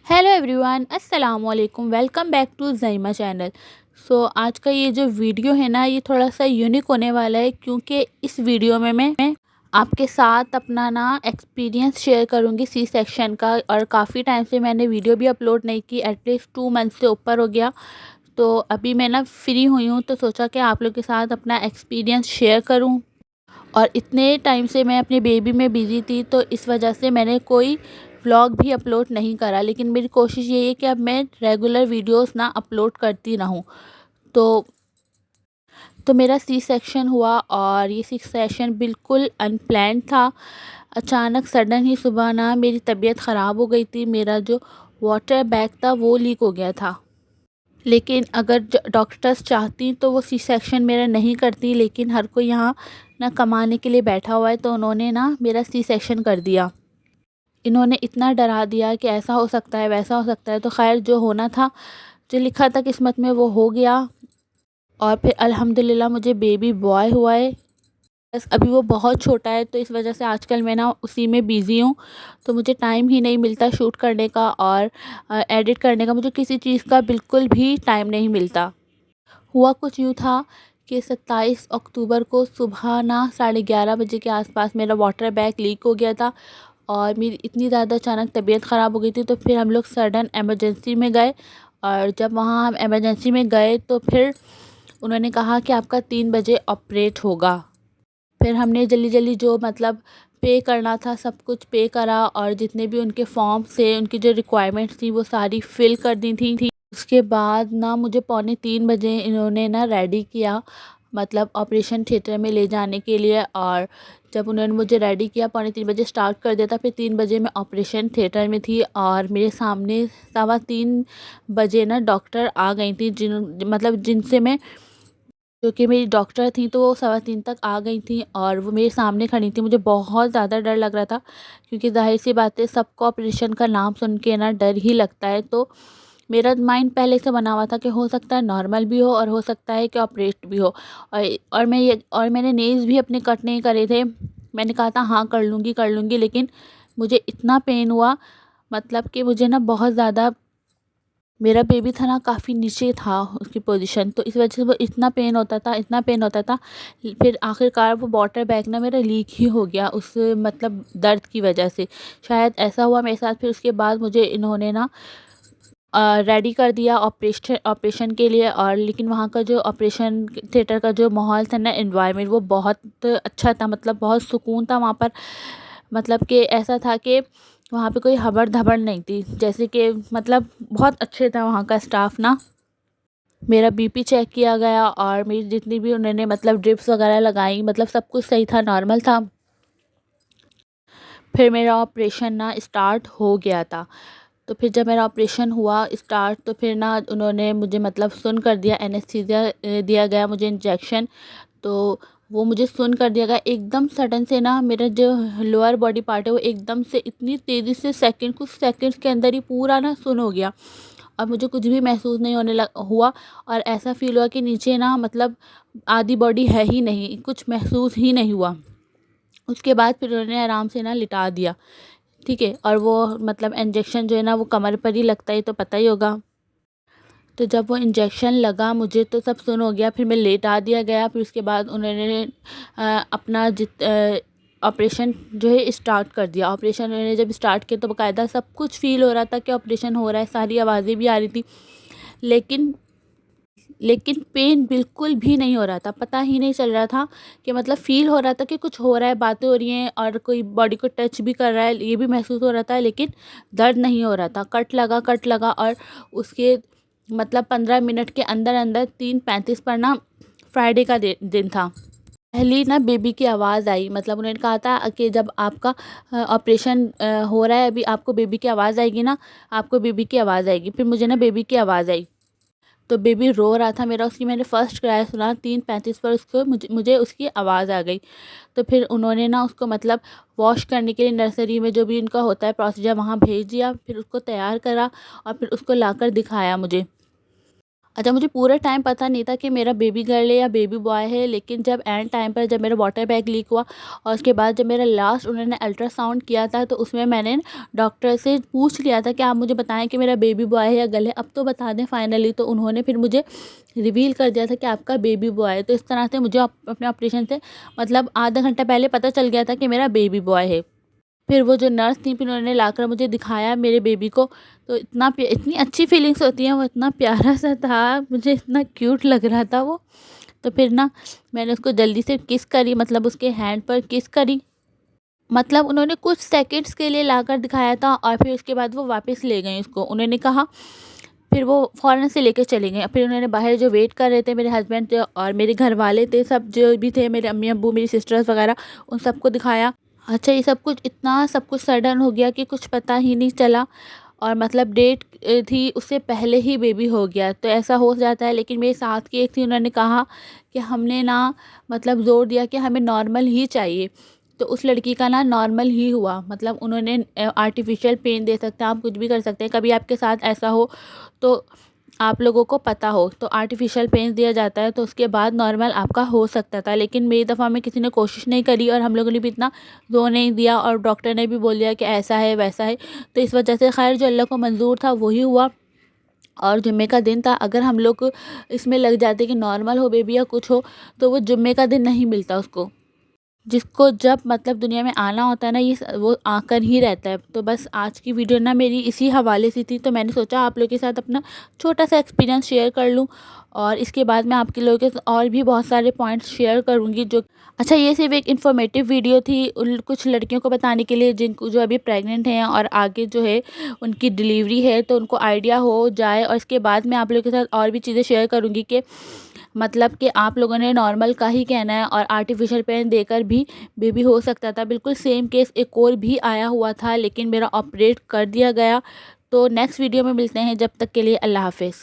Hello everyone, अस्सलाम वालेकुम। Welcome back to Zaima channel. आज का ये जो वीडियो है ना, ये थोड़ा सा यूनिक होने वाला है क्योंकि इस वीडियो में मैं आपके साथ अपना ना एक्सपीरियंस शेयर करूँगी सी सेक्शन का। और काफ़ी टाइम से मैंने वीडियो भी अपलोड नहीं की, एटलीस्ट 2 मंथ से ऊपर हो गया। तो अभी मैं ना फ्री हुई हूँ, तो सोचा कि आप लोग के साथ अपना एक्सपीरियंस शेयर करूँ। और इतने टाइम से मैं अपने बेबी में बिज़ी थी, तो इस वजह से मैंने कोई व्लॉग भी अपलोड नहीं करा। लेकिन मेरी कोशिश यही है कि अब मैं रेगुलर वीडियोस ना अपलोड करती रहूं। तो मेरा सी सेक्शन हुआ, और ये सी सेक्शन बिल्कुल अनप्लान्ड था। अचानक सडन ही सुबह ना मेरी तबीयत ख़राब हो गई थी। मेरा जो वाटर बैग था वो लीक हो गया था। लेकिन अगर डॉक्टर्स चाहती तो वो सी सेक्शन मेरा नहीं करती, लेकिन हर कोई यहाँ ना कमाने के लिए बैठा हुआ है, तो उन्होंने ना मेरा सी सेक्शन कर दिया। इन्होंने इतना डरा दिया कि ऐसा हो सकता है, वैसा हो सकता है। तो खैर, जो होना था, जो लिखा था किस्मत में, वो हो गया। और फिर अल्हम्दुलिल्लाह मुझे बेबी बॉय हुआ है। बस अभी वो बहुत छोटा है, तो इस वजह से आजकल मैं ना उसी में बिज़ी हूँ। तो मुझे टाइम ही नहीं मिलता शूट करने का और एडिट करने का। मुझे किसी चीज़ का बिल्कुल भी टाइम नहीं मिलता। हुआ कुछ यूँ था कि 27 अक्टूबर को सुबह ना 11:30 बजे के आसपास मेरा वाटर बैग लीक हो गया था। और मेरी इतनी ज़्यादा अचानक तबीयत ख़राब हो गई थी, तो फिर हम लोग सडन इमरजेंसी में गए। और जब वहाँ हम इमरजेंसी में गए, तो फिर उन्होंने कहा कि आपका 3 बजे ऑपरेट होगा। फिर हमने जल्दी जल्दी जो मतलब पे करना था सब कुछ पे करा, और जितने भी उनके फॉर्म्स थे, उनकी जो रिक्वायरमेंट्स थी, वो सारी फ़िल कर दी थी। उसके बाद ना मुझे पौने 3 बजे इन्होंने ना रेडी किया, मतलब ऑपरेशन थिएटर में ले जाने के लिए। और जब उन्होंने मुझे रेडी किया, पौने 3 बजे स्टार्ट कर दिया था। फिर 3 बजे मैं ऑपरेशन थिएटर में थी, और मेरे सामने 3:15 बजे ना डॉक्टर आ गई थी, जिनसे मैं, जो कि मेरी डॉक्टर थी, तो वो 3:15 तक आ गई थी, और वो मेरे सामने खड़ी थी। मुझे बहुत ज़्यादा डर लग रहा था, क्योंकि ज़ाहिर सी बात है, सबको ऑपरेशन का नाम सुन के ना डर ही लगता है। तो मेरा माइंड पहले से बना हुआ था कि हो सकता है नॉर्मल भी हो, और हो सकता है कि ऑपरेट भी हो। और मैंने नेल्स भी अपने कट नहीं करे थे। मैंने कहा था हाँ, कर लूँगी, लेकिन मुझे इतना पेन हुआ, मतलब कि मुझे ना बहुत ज़्यादा, मेरा बेबी था ना काफ़ी नीचे था उसकी पोजीशन, तो इस वजह से वो इतना पेन होता था, इतना पेन होता था। फिर आखिरकार वो वाटर बैग ना मेरा लीक ही हो गया उस मतलब दर्द की वजह से। शायद ऐसा हुआ मेरे साथ। फिर उसके बाद मुझे इन्होंने ना रेडी कर दिया ऑपरेशन के लिए। और लेकिन वहाँ का जो ऑपरेशन थिएटर का जो माहौल था ना, एनवायरनमेंट, वो बहुत अच्छा था, मतलब बहुत सुकून था वहाँ पर। मतलब कि ऐसा था कि वहाँ पे कोई हबड़-धबड़ नहीं थी, जैसे कि मतलब बहुत अच्छे था वहाँ का स्टाफ ना। मेरा बीपी चेक किया गया, और मेरी जितनी भी उन्होंने मतलब ड्रिप्स वगैरह लगाई, मतलब सब कुछ सही था, नॉर्मल था। फिर मेरा ऑपरेशन ना स्टार्ट हो गया था। तो फिर जब मेरा ऑपरेशन हुआ स्टार्ट, तो फिर ना उन्होंने मुझे मतलब सुन कर दिया, एनेस्थीसिया दिया गया मुझे, इंजेक्शन। तो वो मुझे सुन कर दिया गया। एकदम सडन से ना मेरा जो लोअर बॉडी पार्ट है, वो एकदम से इतनी तेज़ी से कुछ सेकंड्स के अंदर ही पूरा ना सुन हो गया। और मुझे कुछ भी महसूस नहीं होने लग हुआ। और ऐसा फ़ील हुआ कि नीचे ना मतलब आधी बॉडी है ही नहीं, कुछ महसूस ही नहीं हुआ। उसके बाद फिर उन्होंने आराम से ना लिटा दिया, ठीक है। और वो मतलब इंजेक्शन जो है ना, वो कमर पर ही लगता है, तो पता ही होगा। तो जब वो इंजेक्शन लगा मुझे, तो सब सुन हो गया। फिर मैं लेटा दिया गया। फिर उसके बाद उन्होंने अपना ऑपरेशन जो है स्टार्ट कर दिया। ऑपरेशन उन्होंने जब स्टार्ट किया, तो बाकायदा सब कुछ फ़ील हो रहा था कि ऑपरेशन हो रहा है, सारी आवाज़ें भी आ रही थी। लेकिन पेन बिल्कुल भी नहीं हो रहा था। पता ही नहीं चल रहा था कि मतलब फ़ील हो रहा था कि कुछ हो रहा है, बातें हो रही हैं, और कोई बॉडी को टच भी कर रहा है, ये भी महसूस हो रहा था, लेकिन दर्द नहीं हो रहा था। कट लगा, और उसके मतलब 15 मिनट के अंदर अंदर 3:35 पर ना फ्राइडे का दिन था। पहली ना बेबी की आवाज़ आई, मतलब उन्होंने कहा था कि जब आपका ऑपरेशन हो रहा है, अभी आपको बेबी की आवाज़ आएगी ना, आपको बेबी की आवाज़ आएगी। फिर मुझे ना बेबी की आवाज़ आई, तो बेबी रो रहा था मेरा। उसकी मैंने फ़र्स्ट क्राई सुना, 3:35 पर उसको मुझे उसकी आवाज़ आ गई। तो फिर उन्होंने ना उसको मतलब वॉश करने के लिए नर्सरी में जो भी उनका होता है प्रोसीजर, वहाँ भेज दिया। फिर उसको तैयार करा, और फिर उसको लाकर दिखाया मुझे। अच्छा, मुझे पूरे टाइम पता नहीं था कि मेरा बेबी गर्ल है या बेबी बॉय है, लेकिन जब एंड टाइम पर जब मेरा वाटर बैग लीक हुआ और उसके बाद जब मेरा लास्ट उन्होंने अल्ट्रासाउंड किया था, तो उसमें मैंने डॉक्टर से पूछ लिया था कि आप मुझे बताएं कि मेरा बेबी बॉय है या गर्ल है, अब तो बता दें फाइनली। तो उन्होंने फिर मुझे रिवील कर दिया था कि आपका बेबी बॉय है। तो इस तरह से मुझे अपने ऑपरेशन से मतलब आधा घंटा पहले पता चल गया था कि मेरा बेबी बॉय है। फिर वो जो नर्स थी, फिर उन्होंने लाकर मुझे दिखाया मेरे बेबी को, तो इतनी अच्छी फीलिंग्स होती हैं, वो इतना प्यारा सा था, मुझे इतना क्यूट लग रहा था वो। तो फिर ना मैंने उसको जल्दी से किस करी, मतलब उसके हैंड पर किस करी, मतलब उन्होंने कुछ सेकंड्स के लिए लाकर दिखाया था और फिर उसके बाद वो वापस ले गए उसको, उन्होंने कहा। फिर वो फ़ौरन से लेके चले गए। फिर उन्होंने बाहर जो वेट कर रहे थे मेरे हस्बैंड थे और मेरे घर वाले थे, सब जो भी थे, मेरे अम्मी अब्बू, मेरी सिस्टर्स वगैरह, उन सबको दिखाया। अच्छा, ये सब कुछ सडन हो गया कि कुछ पता ही नहीं चला, और मतलब डेट थी उससे पहले ही बेबी हो गया, तो ऐसा हो जाता है। लेकिन मेरे साथ की एक थी, उन्होंने कहा कि हमने ना मतलब ज़ोर दिया कि हमें नॉर्मल ही चाहिए, तो उस लड़की का ना नॉर्मल ही हुआ। मतलब उन्होंने आर्टिफिशियल पेन दे सकते हैं, आप कुछ भी कर सकते हैं, कभी आपके साथ ऐसा हो तो आप लोगों को पता हो, तो आर्टिफिशियल पेन दिया जाता है, तो उसके बाद नॉर्मल आपका हो सकता था। लेकिन मेरी दफ़ा में किसी ने कोशिश नहीं करी और हम लोगों ने भी इतना जोर नहीं दिया, और डॉक्टर ने भी बोल दिया कि ऐसा है वैसा है। तो इस वजह से खैर जो अल्लाह को मंजूर था वही हुआ। और जुम्मे का दिन था, अगर हम लोग इसमें लग जाते कि नॉर्मल हो बेबी या कुछ हो, तो वो जुम्मे का दिन नहीं मिलता उसको, जिसको जब मतलब दुनिया में आना होता है ना, वो आकर ही रहता है। तो बस आज की वीडियो ना मेरी इसी हवाले से थी, तो मैंने सोचा आप लोगों के साथ अपना छोटा सा एक्सपीरियंस शेयर कर लूँ, और इसके बाद मैं आपके लोगों के साथ और भी बहुत सारे पॉइंट्स शेयर करूँगी जो। अच्छा, ये सिर्फ एक इन्फॉर्मेटिव वीडियो थी उन कुछ लड़कियों को बताने के लिए जिनको जो अभी प्रेग्नेंट हैं और आगे जो है उनकी डिलीवरी है, तो उनको आइडिया हो जाए। और इसके बाद मैं आप लोगों के साथ और भी चीज़ें शेयर करूँगी कि मतलब कि आप लोगों ने नॉर्मल का ही कहना है, और आर्टिफिशियल पेन देकर भी बेबी हो सकता था। बिल्कुल सेम केस एक और भी आया हुआ था, लेकिन मेरा ऑपरेट कर दिया गया। तो नेक्स्ट वीडियो में मिलते हैं, जब तक के लिए अल्लाह हाफ़िज़।